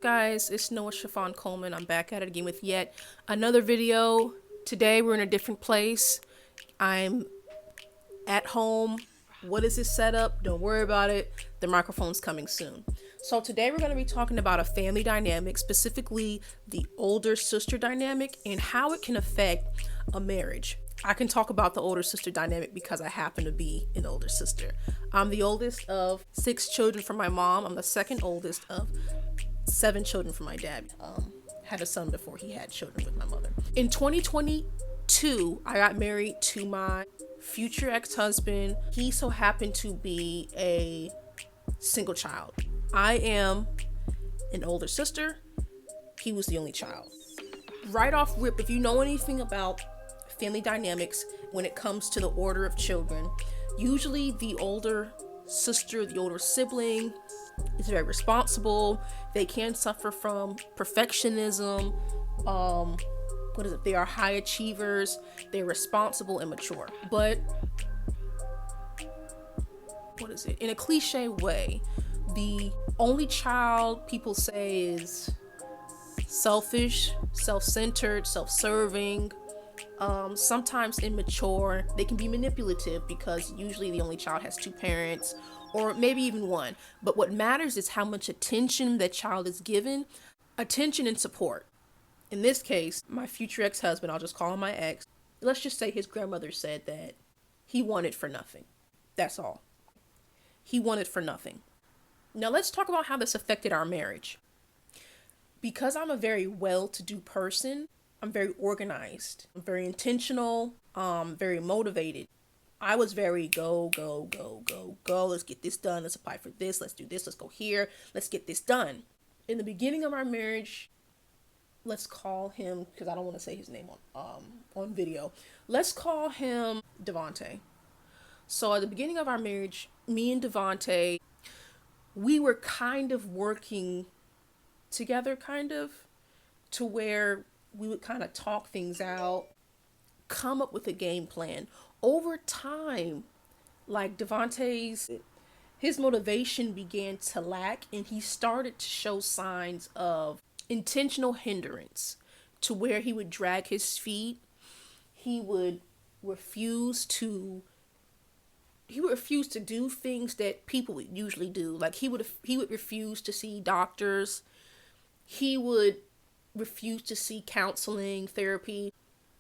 Guys, it's Noah Chiffon Coleman. I'm back at it again with yet another video. Today we're in a different place. I'm at home. What is this setup? Don't worry about it. The microphone's coming soon. So today we're going to be talking about a family dynamic, specifically the older sister dynamic and how it can affect a marriage. I can talk about the older sister dynamic because I happen to be an older sister. I'm the oldest of 6 children from my mom. I'm the second oldest of 7 children from my dad. Had a son before he had children with my mother. In 2022, I got married to my future ex-husband. He so happened to be a single child. I am an older sister. He was the only child. Right off rip, if you know anything about family dynamics when it comes to the order of children, usually the older sister, the older sibling, is very responsible. They can suffer from perfectionism. What is it? They are high achievers. They're responsible and mature. But what is it? In a cliche way, the only child people say is selfish, self-centered, self-serving, sometimes immature. They can be manipulative because usually the only child has 2 parents or maybe even one. But what matters is how much attention that child is given, attention and support. In this case, my future ex-husband, I'll just call him my ex, let's just say his grandmother said that he wanted for nothing. That's all. He wanted for nothing. Now let's talk about how this affected our marriage. Because I'm a very well-to-do person, I'm very organized. I'm very intentional, very motivated. I was very go, go, go, go, go. Let's get this done. Let's apply for this. Let's do this. Let's go here. Let's get this done. In the beginning of our marriage, let's call him, because I don't want to say his name on video. Let's call him Devonte. So at the beginning of our marriage, me and Devonte, we were kind of working together, to where we would kind of talk things out, come up with a game plan. Over time, like Devontae's, his motivation began to lack and he started to show signs of intentional hindrance to where he would drag his feet. He would refuse to do things that people would usually do. Like he would refuse to see doctors. He would refuse to see counseling, therapy.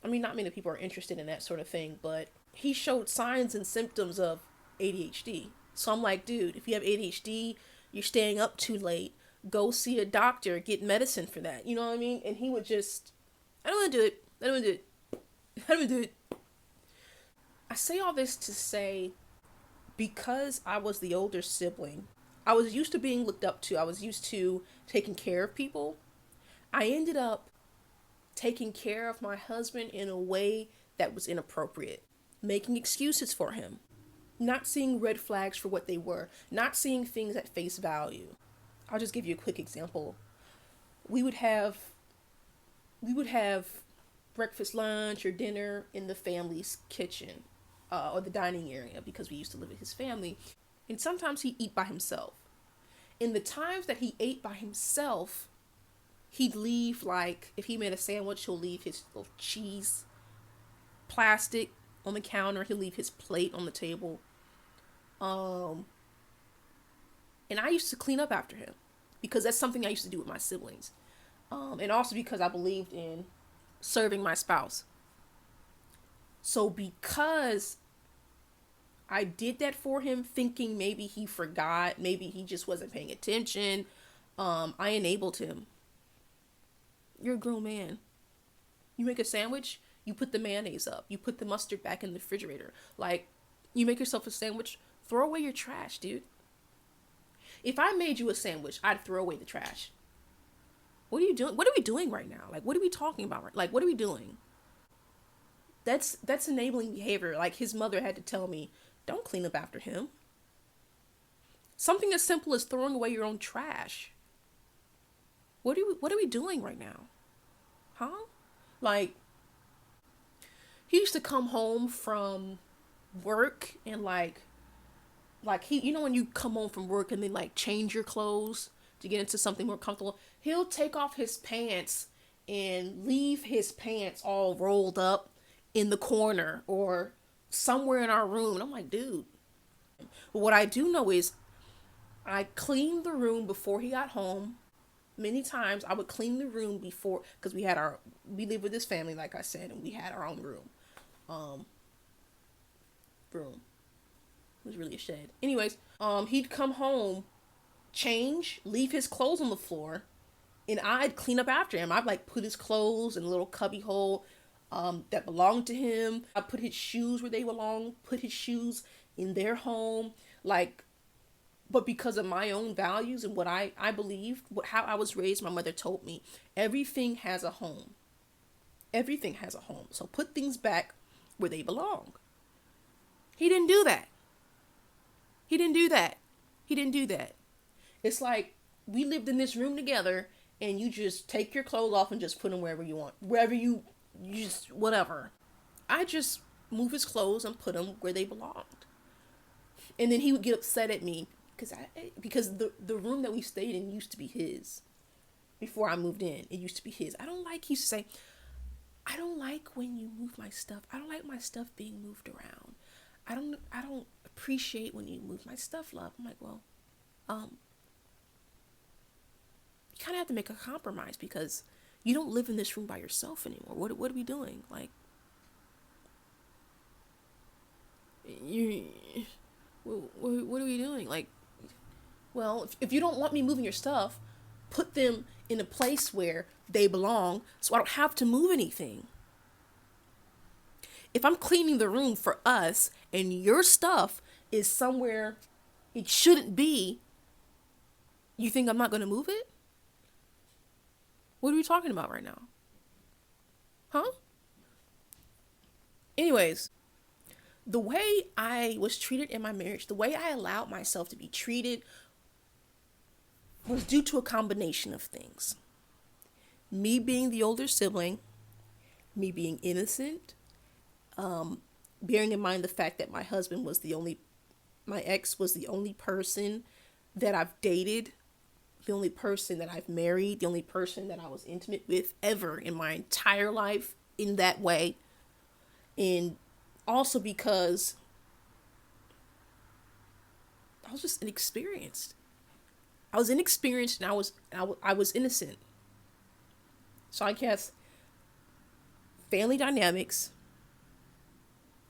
I mean, not many people are interested in that sort of thing, but he showed signs and symptoms of ADHD. So I'm like, dude, if you have ADHD, you're staying up too late, go see a doctor, get medicine for that. You know what I mean? And he would just, I don't want to do it. I don't want to do it. I don't want to do it. I say all this to say, because I was the older sibling, I was used to being looked up to. I was used to taking care of people. I ended up taking care of my husband in a way that was inappropriate, making excuses for him, not seeing red flags for what they were, not seeing things at face value. I'll just give you a quick example. We would have breakfast, lunch, or dinner in the family's kitchen, or the dining area, because we used to live with his family. And sometimes he'd eat by himself. In the times that he ate by himself, he'd leave, like, if he made a sandwich, he'll leave his little cheese plastic on the counter. He'll leave his plate on the table. And I used to clean up after him because that's something I used to do with my siblings. And also because I believed in serving my spouse. So because I did that for him, thinking maybe he forgot, maybe he just wasn't paying attention, I enabled him. You're a grown man. You make a sandwich, you put the mayonnaise up. You put the mustard back in the refrigerator. Like, you make yourself a sandwich, throw away your trash, dude. If I made you a sandwich, I'd throw away the trash. What are you doing? What are we doing right now? Like, what are we talking about? Like, what are we doing? That's enabling behavior. Like, his mother had to tell me, don't clean up after him. Something as simple as throwing away your own trash. What are we doing right now? Huh? Like, he used to come home from work and like he, when you come home from work and then like change your clothes to get into something more comfortable, he'll take off his pants and leave his pants all rolled up in the corner or somewhere in our room. And I'm like, dude. But what I do know is I cleaned the room before he got home. Many times I would clean the room before, because we live with this family, like I said, and we had our own room. Room. It was really a shed. Anyways, he'd come home, change, leave his clothes on the floor, and I'd clean up after him. I'd like put his clothes in a little cubby hole that belonged to him. I put his shoes where they belong, put his shoes in their home, like, but because of my own values and what I believed, how I was raised, my mother told me, everything has a home. Everything has a home. So put things back where they belong. He didn't do that. He didn't do that. He didn't do that. It's like we lived in this room together and you just take your clothes off and just put them wherever you want. Wherever you just, whatever. I just move his clothes and put them where they belonged. And then he would get upset at me because the room that we stayed in used to be his. Before I moved in, it used to be his. He used to say, I don't like when you move my stuff. I don't like my stuff being moved around. I don't appreciate when you move my stuff, love. I'm like, well, you kind of have to make a compromise because you don't live in this room by yourself anymore. What are we doing? Like, what are we doing? Like, well, if you don't want me moving your stuff, put them in a place where they belong so I don't have to move anything. If I'm cleaning the room for us and your stuff is somewhere it shouldn't be, you think I'm not going to move it? What are we talking about right now? Huh? Anyways, the way I was treated in my marriage, the way I allowed myself to be treated was due to a combination of things. Me being the older sibling, me being innocent, bearing in mind the fact that my ex was the only person that I've dated, the only person that I've married, the only person that I was intimate with ever in my entire life in that way. And also because I was just inexperienced. I was inexperienced and I was innocent. So I guess family dynamics,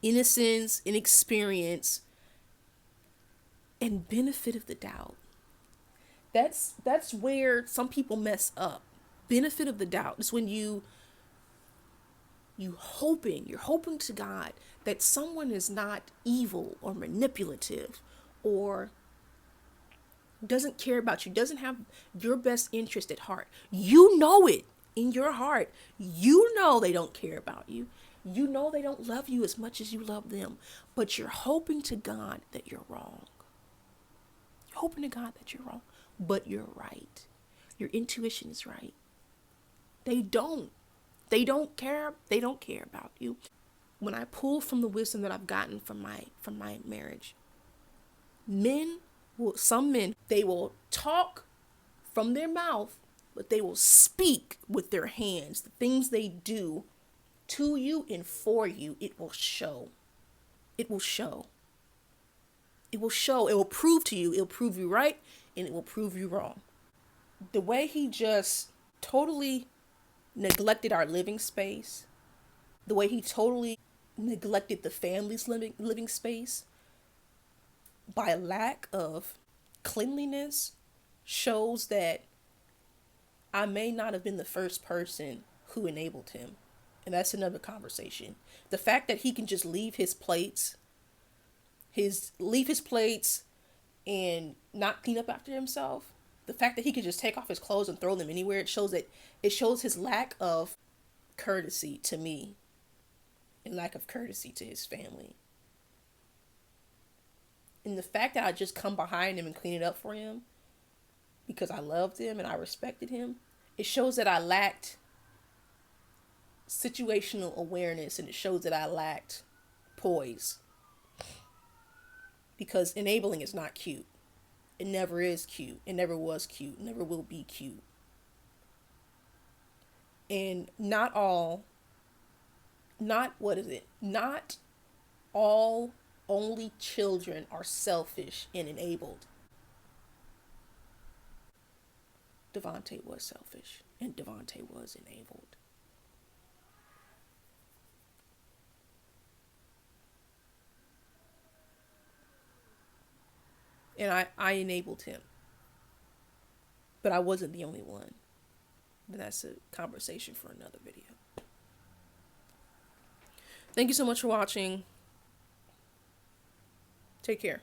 innocence, inexperience, and benefit of the doubt. That's where some people mess up. Benefit of the doubt is when you're hoping to God that someone is not evil or manipulative or doesn't care about you, doesn't have your best interest at heart. You know it in your heart. You know they don't care about you. You know they don't love you as much as you love them. But you're hoping to God that you're wrong. You're hoping to God that you're wrong. But you're right. Your intuition is right. They don't care. They don't care about you. When I pull from the wisdom that I've gotten from my marriage, some men, they will talk from their mouth, but they will speak with their hands. The things they do to you and for you, it will show. It will show. It will show. It will prove to you. It will prove you right, and it will prove you wrong. The way he just totally neglected our living space, the way he totally neglected the family's living space by lack of cleanliness shows that I may not have been the first person who enabled him. And that's another conversation. The fact that he can just leave his plates and not clean up after himself, the fact that he could just take off his clothes and throw them anywhere, it shows his lack of courtesy to me and lack of courtesy to his family. And the fact that I just come behind him and clean it up for him because I loved him and I respected him, it shows that I lacked situational awareness, and it shows that I lacked poise. Because enabling is not cute. It never is cute. It never was cute. Never will be cute. And not all, not what is it? Not all only children are selfish and enabled. Devontae was selfish and Devontae was enabled. And I enabled him. But I wasn't the only one. But that's a conversation for another video. Thank you so much for watching. Take care.